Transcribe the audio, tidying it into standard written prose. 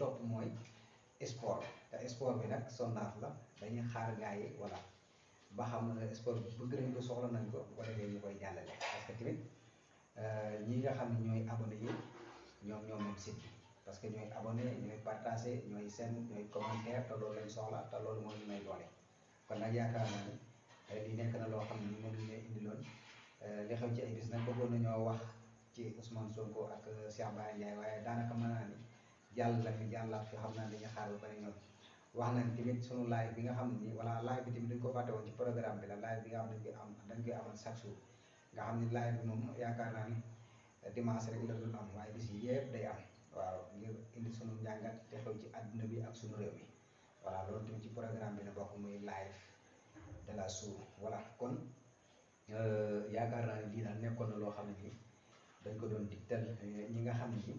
topp mooy sport te sport bi nag sondage la dañuy xaar gars yi voilà ba xam sport bëgg nañ ko soxla nañ ko bu ko defee ñu koy jàllale parce que tamit ñi nga xam ne ñooy abonné yi ñoom moom site bi parce que ñooy abonné ñooy partagé ñooy seen ñooy commentaire te loolu lañ soxla te loolu moo ñu may doole kon nag yaakaar naa ni li nekk na loo xam ne moom la ñu indiloon li xew ci ay bis nag bëggoon nañoo wax ci Ousmane Sonko ak Cheikh Bara Ndiaye waaye daanaka mën naa ni jàll la fi jàllaat fi xam naa dañuy xaar ba bari ñoom wax nañ tamit sunu live bi nga xam ne voilà live bi tamit dañ ko fàtte woon ci programme bi la live bi nga xam ne dañ koy amal chaque jour nga xam ne live bi moom yaakaar naa ni dimanche rek la dul am waaye bis yi yëpp day am waaw ngir indi sunu njàngat te xew ci àdduna bi ak sunu réew mi voilà loolu tamit ci programme bi la bokk muy live de la jour voilà kon yaakaar naa ne lii daal nekkoon na loo xam ne nii dañ ko doon digtal ñi nga xam ne